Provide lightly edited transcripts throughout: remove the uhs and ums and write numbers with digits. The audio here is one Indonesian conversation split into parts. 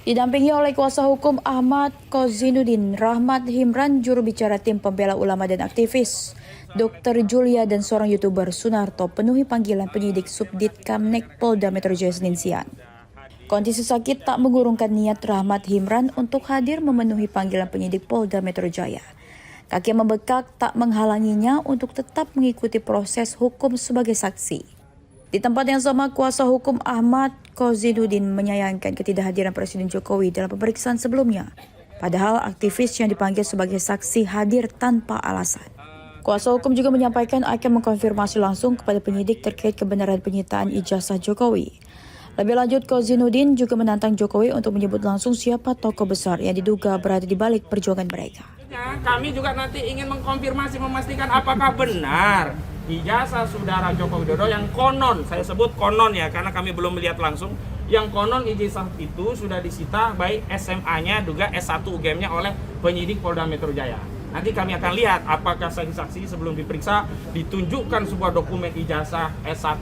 Didampingi oleh kuasa hukum Ahmad Kozinuddin, Rahmat Himran, juru bicara tim pembela ulama dan aktivis, Dr. Julia dan seorang YouTuber Sunarto penuhi panggilan penyidik Subdit Kamnek Polda Metro Jaya Senin siang. Kondisi sakit tak mengurungkan niat Rahmat Himran untuk hadir memenuhi panggilan penyidik Polda Metro Jaya. Kaki yang membekak tak menghalanginya untuk tetap mengikuti proses hukum sebagai saksi. Di tempat yang sama, kuasa hukum Ahmad Kozinuddin menyayangkan ketidakhadiran Presiden Jokowi dalam pemeriksaan sebelumnya. Padahal aktivis yang dipanggil sebagai saksi hadir tanpa alasan. Kuasa hukum juga menyampaikan akan mengkonfirmasi langsung kepada penyidik terkait kebenaran penyitaan ijazah Jokowi. Lebih lanjut, Kozinuddin juga menantang Jokowi untuk menyebut langsung siapa tokoh besar yang diduga berada di balik perjuangan mereka. Kami juga nanti ingin mengkonfirmasi, memastikan apakah benar ijazah saudara Joko Widodo yang konon, saya sebut konon ya karena kami belum melihat langsung, yang konon ijazah itu sudah disita baik SMA-nya juga S1 UGM-nya oleh penyidik Polda Metro Jaya. Nanti kami akan lihat apakah saksi-saksi sebelum diperiksa ditunjukkan sebuah dokumen ijazah S1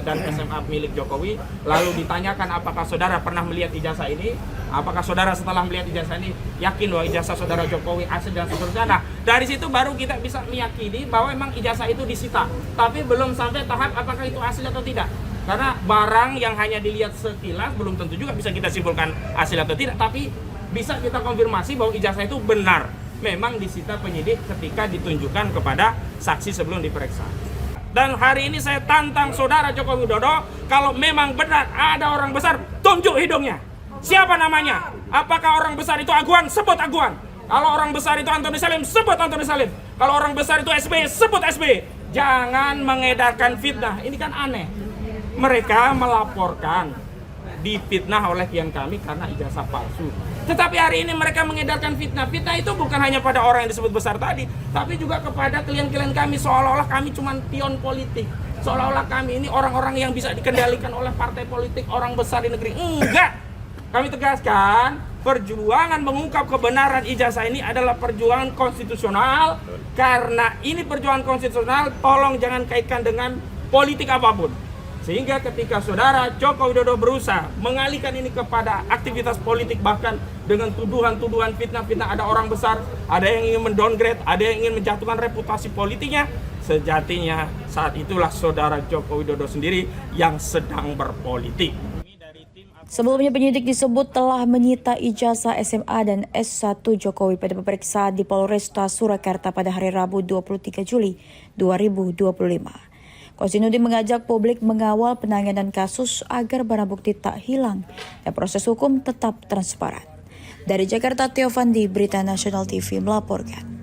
dan SMA milik Jokowi, lalu ditanyakan apakah saudara pernah melihat ijazah ini, apakah saudara setelah melihat ijazah ini yakin bahwa ijazah saudara Jokowi asli dan seterusnya. Nah, dari situ baru kita bisa meyakini bahwa memang ijazah itu disita, tapi belum sampai tahap apakah itu asli atau tidak. Karena barang yang hanya dilihat sekilas belum tentu juga bisa kita simpulkan asli atau tidak, tapi bisa kita konfirmasi bahwa ijazah itu benar memang disita penyidik ketika ditunjukkan kepada saksi sebelum diperiksa. Dan hari ini saya tantang saudara Joko Widodo, kalau memang benar ada orang besar, tunjuk hidungnya. Siapa namanya? Apakah orang besar itu Aguan? Sebut Aguan. Kalau orang besar itu Antoni Salim, sebut Antoni Salim. Kalau orang besar itu SBY, sebut SBY. Jangan mengedarkan fitnah. Ini kan aneh. Mereka melaporkan difitnah oleh klien kami karena ijazah palsu. Tetapi hari ini mereka mengedarkan fitnah. Fitnah itu bukan hanya pada orang yang disebut besar tadi, tapi juga kepada klien-klien kami, seolah-olah kami cuma pion politik. Seolah-olah kami ini orang-orang yang bisa dikendalikan oleh partai politik, orang besar di negeri. Enggak! Kami tegaskan, perjuangan mengungkap kebenaran ijazah ini adalah perjuangan konstitusional. Karena ini perjuangan konstitusional, tolong jangan kaitkan dengan politik apapun. Sehingga ketika saudara Joko Widodo berusaha mengalihkan ini kepada aktivitas politik, bahkan dengan tuduhan-tuduhan fitnah-fitnah, ada orang besar, ada yang ingin mendowngrade, ada yang ingin menjatuhkan reputasi politiknya, sejatinya saat itulah saudara Joko Widodo sendiri yang sedang berpolitik. Sebelumnya penyidik disebut telah menyita ijazah SMA dan S1 Jokowi pada pemeriksaan di Polresta Surakarta pada hari Rabu 23 Juli 2025. Kozinuddin mengajak publik mengawal penanganan kasus agar barang bukti tak hilang dan proses hukum tetap transparan. Dari Jakarta, Theo Fandi, Berita Nasional TV melaporkan.